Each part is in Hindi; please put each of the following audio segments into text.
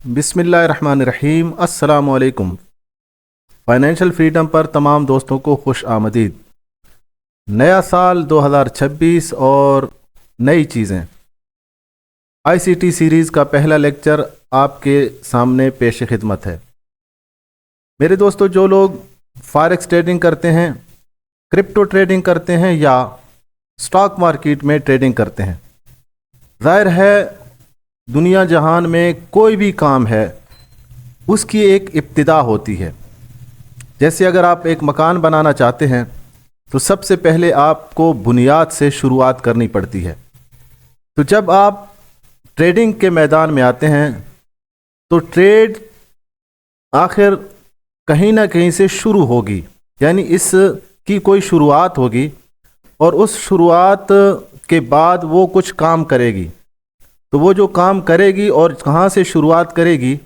बिस्मिल्लाहिर्रहमानिर्रहीम। अस्सलामु अलैकुम। फाइनेंशियल फ्रीडम पर तमाम दोस्तों को खुश आमदीद। नया साल 2026 और नई चीज़ें। आईसीटी सीरीज़ का पहला लेक्चर आपके सामने पेश खिदमत है। मेरे दोस्तों, जो लोग फॉरेक्स ट्रेडिंग करते हैं, क्रिप्टो ट्रेडिंग करते हैं या स्टॉक मार्केट में ट्रेडिंग करते हैं, ज़ाहिर है दुनिया जहान में कोई भी काम है उसकी एक इब्तिदा होती है। जैसे अगर आप एक मकान बनाना चाहते हैं तो सबसे पहले आपको बुनियाद से शुरुआत करनी पड़ती है। तो जब आप ट्रेडिंग के मैदान में आते हैं तो ट्रेड आखिर कहीं ना कहीं से शुरू होगी, यानी इसकी कोई शुरुआत होगी और उस शुरुआत के बाद वो कुछ काम करेगी। तो वो जो काम करेगी और कहाँ से शुरुआत करेगी,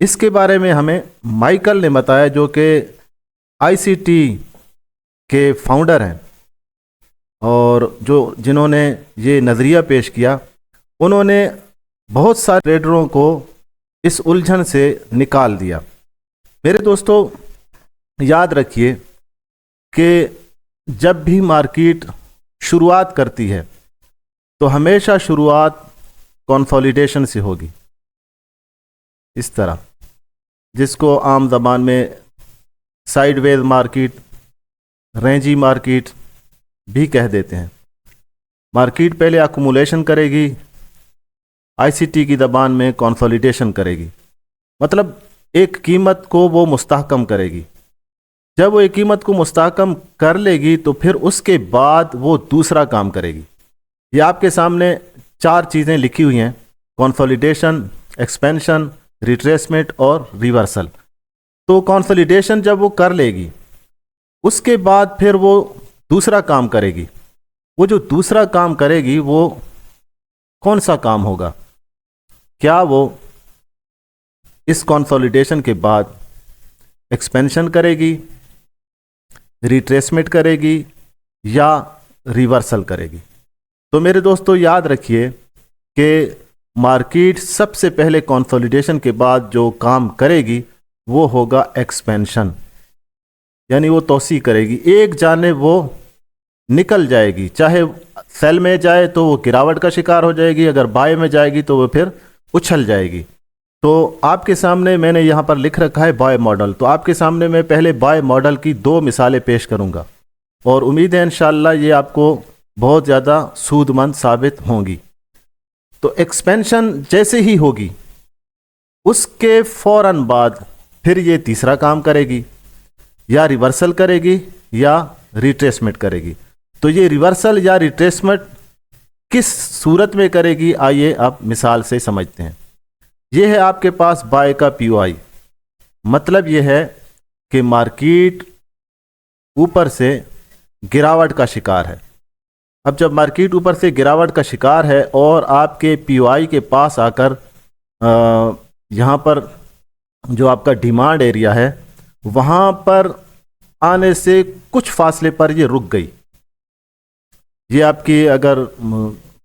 इसके बारे में हमें माइकल ने बताया, जो कि आईसीटी के फाउंडर हैं और जिन्होंने ये नज़रिया पेश किया। उन्होंने बहुत सारे ट्रेडरों को इस उलझन से निकाल दिया। मेरे दोस्तों, याद रखिए कि जब भी मार्केट शुरुआत करती है तो हमेशा शुरुआत कंसोलिडेशन से होगी, इस तरह, जिसको आम ज़बान में साइडवेज मार्केट, रेंजी मार्केट भी कह देते हैं। मार्केट पहले अकुमुलेशन करेगी, आईसीटी की ज़बान में कंसोलिडेशन करेगी, मतलब एक कीमत को वो मुस्तहकम करेगी। जब वो एक कीमत को मुस्तहकम कर लेगी तो फिर उसके बाद वो दूसरा काम करेगी। ये आपके सामने 4 चीज़ें लिखी हुई हैं: कंसोलिडेशन, एक्सपेंशन, रिट्रेसमेंट और रिवर्सल। तो कंसोलिडेशन जब वो कर लेगी उसके बाद फिर वो दूसरा काम करेगी। वो जो दूसरा काम करेगी वो कौन सा काम होगा? क्या वो इस कंसोलिडेशन के बाद एक्सपेंशन करेगी, रिट्रेसमेंट करेगी या रिवर्सल करेगी? तो मेरे दोस्तों, याद रखिए कि मार्केट सबसे पहले कंसोलिडेशन के बाद जो काम करेगी वो होगा एक्सपेंशन, यानी वो तोसी करेगी। एक जाने वो निकल जाएगी, चाहे सेल में जाए तो वो गिरावट का शिकार हो जाएगी, अगर बाय में जाएगी तो वो फिर उछल जाएगी। तो आपके सामने मैंने यहाँ पर लिख रखा है बाय मॉडल। तो आपके सामने मैं पहले बाय मॉडल की 2 मिसालें पेश करूँगा और उम्मीद है इंशाअल्लाह ये आपको बहुत ज़्यादा सूदमंद साबित होंगी। तो एक्सपेंशन जैसे ही होगी उसके फ़ौरन बाद फिर ये तीसरा काम करेगी, या रिवर्सल करेगी या रिट्रेसमेंट करेगी। तो ये रिवर्सल या रिट्रेसमेंट किस सूरत में करेगी, आइए आप मिसाल से समझते हैं। ये है आपके पास बाय का पीओआई। मतलब ये है कि मार्केट ऊपर से गिरावट का शिकार है। अब जब मार्केट ऊपर से गिरावट का शिकार है और आपके पीओआई के पास आकर यहाँ पर जो आपका डिमांड एरिया है वहाँ पर आने से कुछ फासले पर ये रुक गई। ये आपकी, अगर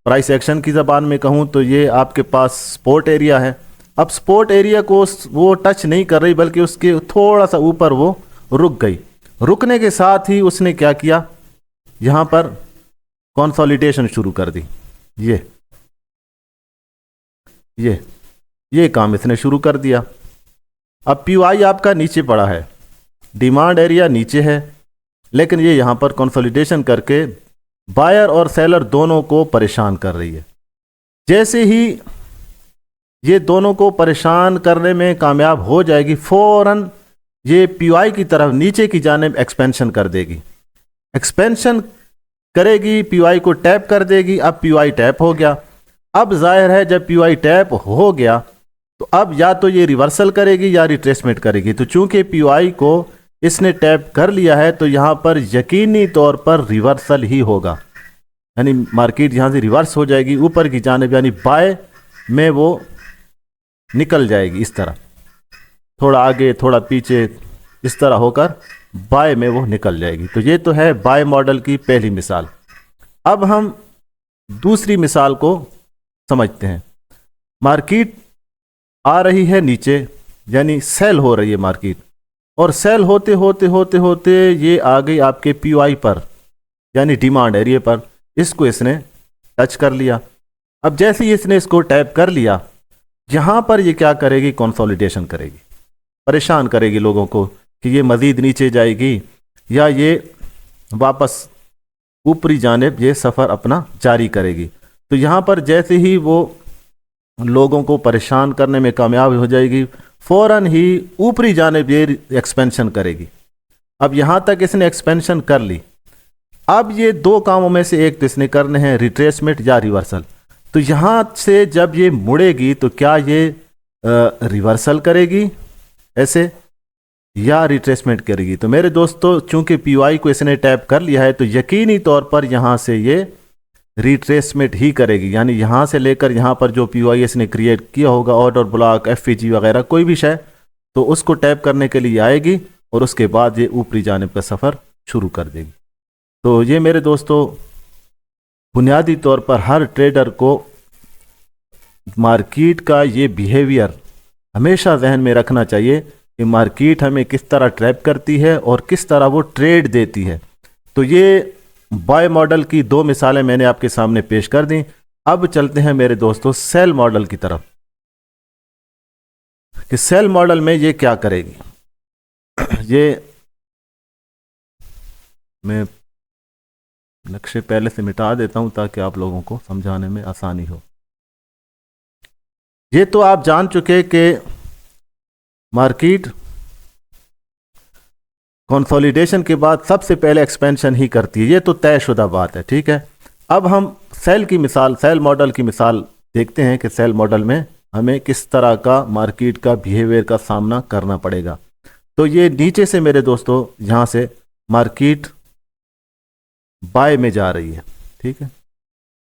प्राइस एक्शन की ज़बान में कहूँ तो ये आपके पास सपोर्ट एरिया है। अब सपोर्ट एरिया को वो टच नहीं कर रही, बल्कि उसके थोड़ा सा ऊपर वो रुक गई। रुकने के साथ ही उसने क्या किया, यहाँ पर कंसोलिडेशन शुरू कर दी। ये काम इसने शुरू कर दिया। अब पीओआई आपका नीचे पड़ा है, डिमांड एरिया नीचे है, लेकिन ये यहाँ पर कंसोलिडेशन करके बायर और सेलर दोनों को परेशान कर रही है। जैसे ही ये दोनों को परेशान करने में कामयाब हो जाएगी, फौरन ये पीओआई की तरफ नीचे की जानिब एक्सपेंशन कर देगी। एक्सपेंशन करेगी, पीओआई को टैप कर देगी। अब पीओआई टैप हो गया। अब जाहिर है जब पीओआई टैप हो गया तो अब या तो ये रिवर्सल करेगी या रिट्रेसमेंट करेगी। तो चूंकि पीओआई को इसने टैप कर लिया है तो यहाँ पर यकीनी तौर पर रिवर्सल ही होगा, यानी मार्केट यहाँ से रिवर्स हो जाएगी ऊपर की जानिब, यानी बाय में वो निकल जाएगी। इस तरह थोड़ा आगे थोड़ा पीछे, इस तरह होकर बाय में वो निकल जाएगी। तो ये तो है बाय मॉडल की पहली मिसाल। अब हम दूसरी मिसाल को समझते हैं। मार्केट आ रही है नीचे, यानी सेल हो रही है मार्केट, और सेल होते होते होते होते ये आ गई आपके पीओआई पर, यानी डिमांड एरिया पर। इसको इसने टच कर लिया। अब जैसे ही इसने इसको टैप कर लिया, यहाँ पर ये क्या करेगी, कंसोलिडेशन करेगी, परेशान करेगी लोगों को कि ये मज़ीद नीचे जाएगी या ये वापस ऊपरी जानिब ये सफ़र अपना जारी करेगी। तो यहाँ पर जैसे ही वो लोगों को परेशान करने में कामयाब हो जाएगी, फ़ौरन ही ऊपरी जानिब ये एक्सपेंशन करेगी। अब यहाँ तक इसने एक्सपेंशन कर ली। अब ये दो कामों में से एक तो इसने करने हैं, रिट्रेसमेंट या रिवर्सल। तो यहाँ से जब ये मुड़ेगी तो क्या ये रिवर्सल करेगी ऐसे या रिट्रेसमेंट करेगी? तो मेरे दोस्तों, चूंकि पीओआई को इसने टैप कर लिया है तो यकीनी तौर पर यहाँ से ये रिट्रेसमेंट ही करेगी, यानी यहाँ से लेकर यहाँ पर जो पीओआई इसने क्रिएट किया होगा, ऑर्डर ब्लॉक, एफईजी वगैरह कोई भी शय, तो उसको टैप करने के लिए आएगी और उसके बाद ये ऊपरी जानिब का सफ़र शुरू कर देगी। तो ये मेरे दोस्तों, बुनियादी तौर पर हर ट्रेडर को मार्केट का ये बिहेवियर हमेशा जहन में रखना चाहिए कि मार्केट हमें किस तरह ट्रैप करती है और किस तरह वो ट्रेड देती है। तो ये बाय मॉडल की दो मिसालें मैंने आपके सामने पेश कर दी। अब चलते हैं मेरे दोस्तों सेल मॉडल की तरफ कि सेल मॉडल में ये क्या करेगी। ये मैं नक्शे पहले से मिटा देता हूं ताकि आप लोगों को समझाने में आसानी हो। ये तो आप जान चुके कि मार्केट कंसोलिडेशन के बाद सबसे पहले एक्सपेंशन ही करती है, ये तो तयशुदा बात है, ठीक है। अब हम सेल की मिसाल, सेल मॉडल की मिसाल देखते हैं कि सेल मॉडल में हमें किस तरह का मार्केट का बिहेवियर का सामना करना पड़ेगा। तो ये नीचे से मेरे दोस्तों यहाँ से मार्केट बाय में जा रही है, ठीक है।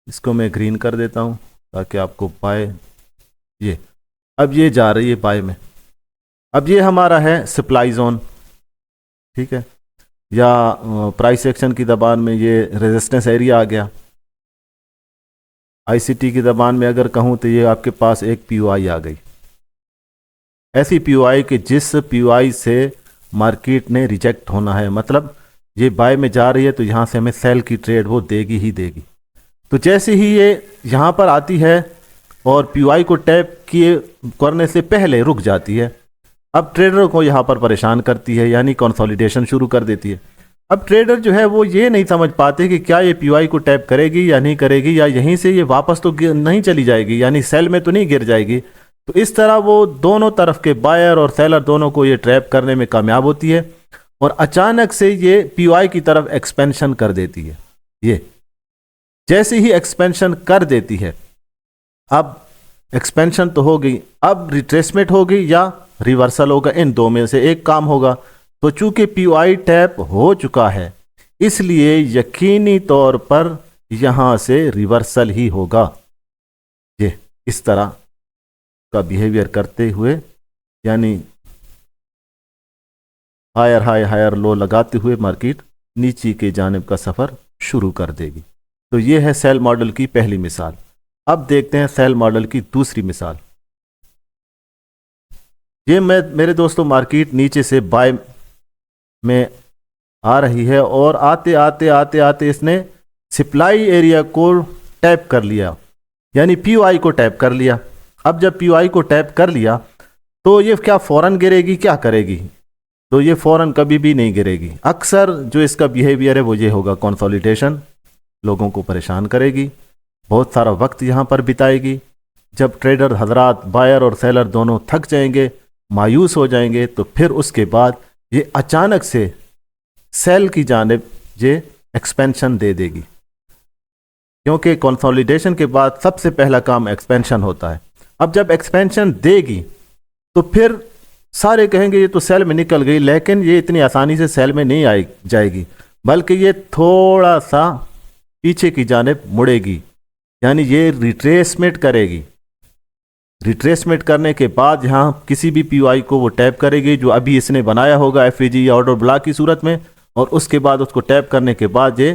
इसको मैं ग्रीन कर देता हूँ ताकि आपको बाय, ये अब ये जा रही है बाय में। अब ये हमारा है सप्लाई जोन, ठीक है, या प्राइस एक्शन की ज़बान में ये रेजिस्टेंस एरिया आ गया। आईसीटी की ज़बान में अगर कहूँ तो ये आपके पास एक पीओआई आ गई, ऐसी पीओआई कि जिस पीओआई से मार्केट ने रिजेक्ट होना है, मतलब ये बाय में जा रही है तो यहाँ से हमें सेल की ट्रेड वो देगी ही देगी। तो जैसे ही ये यहाँ पर आती है और पीओआई को टैप किए करने से पहले रुक जाती है, अब ट्रेडर को यहाँ पर परेशान करती है, यानी कंसोलिडेशन शुरू कर देती है। अब ट्रेडर जो है वो ये नहीं समझ पाते कि क्या ये पीओआई को टैप करेगी या नहीं करेगी, या यहीं से ये वापस तो नहीं चली जाएगी, यानी सेल में तो नहीं गिर जाएगी। तो इस तरह वो दोनों तरफ के बायर और सेलर दोनों को ये ट्रैप करने में कामयाब होती है और अचानक से ये पीओआई की तरफ एक्सपेंशन कर देती है। ये जैसे ही एक्सपेंशन कर देती है, अब एक्सपेंशन तो हो गई, अब रिट्रेसमेंट होगी या रिवर्सल होगा, इन दो में से एक काम होगा। तो चूंकि पीओआई टैप हो चुका है इसलिए यकीनी तौर पर यहां से रिवर्सल ही होगा। ये इस तरह का बिहेवियर करते हुए, यानी हायर हाई हायर लो लगाते हुए मार्केट नीचे के जानिब का सफ़र शुरू कर देगी। तो ये है सेल मॉडल की पहली मिसाल। अब देखते हैं सेल मॉडल की दूसरी मिसाल। ये मेरे दोस्तों मार्केट नीचे से बाय में आ रही है और आते आते आते आते इसने सप्लाई एरिया को टैप कर लिया, यानी पीओआई को टैप कर लिया। अब जब पीओआई को टैप कर लिया तो ये क्या फ़ौरन गिरेगी, क्या करेगी? तो ये फ़ौरन कभी भी नहीं गिरेगी। अक्सर जो इसका बिहेवियर है वो ये होगा, कंसोलिडेशन, लोगों को परेशान करेगी, बहुत सारा वक्त यहाँ पर बिताएगी। जब ट्रेडर हजरात, बायर और सेलर दोनों थक जाएंगे, मायूस हो जाएंगे, तो फिर उसके बाद ये अचानक से सेल की जानिब ये एक्सपेंशन दे देगी, क्योंकि कंसोलिडेशन के बाद सबसे पहला काम एक्सपेंशन होता है। अब जब एक्सपेंशन देगी तो फिर सारे कहेंगे ये तो सेल में निकल गई, लेकिन ये इतनी आसानी से सेल में नहीं आई जाएगी, बल्कि ये थोड़ा सा पीछे की जानिब मुड़ेगी, यानी ये रिट्रेसमेंट करेगी। रिट्रेसमेंट करने के बाद यहाँ किसी भी पीओआई को वो टैप करेगी जो अभी इसने बनाया होगा एफईजी या ऑर्डर ब्लॉक की सूरत में, और उसके बाद उसको टैप करने के बाद ये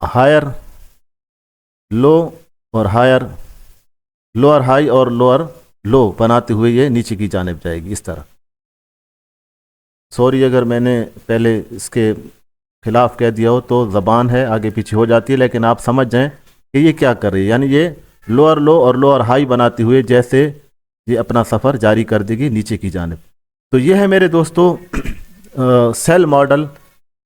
हायर लो और हायर, लोअर हाई और लोअर लो बनाते हुए ये नीचे की जानिब जाएगी इस तरह। सॉरी अगर मैंने पहले इसके खिलाफ कह दिया हो, तो ज़बान है आगे पीछे हो जाती है, लेकिन आप समझ जाएं कि ये क्या कर रही है। यानी ये लोअर लो और लोअर हाई बनाते हुए जैसे ये अपना सफ़र जारी कर देगी नीचे की जानिब। तो ये है मेरे दोस्तों सेल मॉडल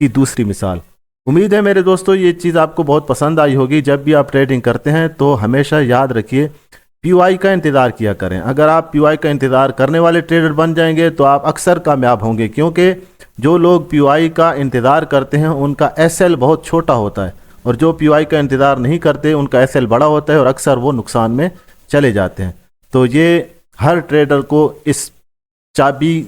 की दूसरी मिसाल। उम्मीद है मेरे दोस्तों ये चीज़ आपको बहुत पसंद आई होगी। जब भी आप ट्रेडिंग करते हैं तो हमेशा याद रखिए पीओआई का इंतज़ार किया करें। अगर आप पीओआई का इंतज़ार करने वाले ट्रेडर बन जाएंगे तो आप अक्सर कामयाब होंगे, क्योंकि जो लोग पीओआई का इंतज़ार करते हैं उनका एसएल बहुत छोटा होता है, और जो पीओआई का इंतज़ार नहीं करते उनका एसएल बड़ा होता है और अक्सर वो नुकसान में चले जाते हैं। तो ये हर ट्रेडर को इस चाबी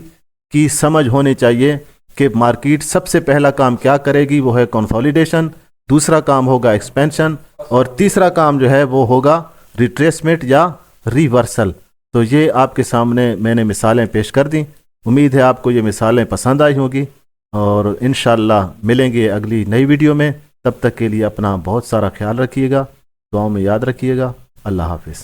की समझ होनी चाहिए कि मार्केट सबसे पहला काम क्या करेगी, वो है कंसोलिडेशन, दूसरा काम होगा एक्सपेंशन, और तीसरा काम जो है वो होगा रिट्रेसमेंट या रिवर्सल। तो ये आपके सामने मैंने मिसालें पेश कर दी। उम्मीद है आपको ये मिसालें पसंद आई होंगी, और इंशाल्लाह मिलेंगे अगली नई वीडियो में। तब तक के लिए अपना बहुत सारा ख्याल रखिएगा, दुआओं में याद रखिएगा। अल्लाह हाफिज़।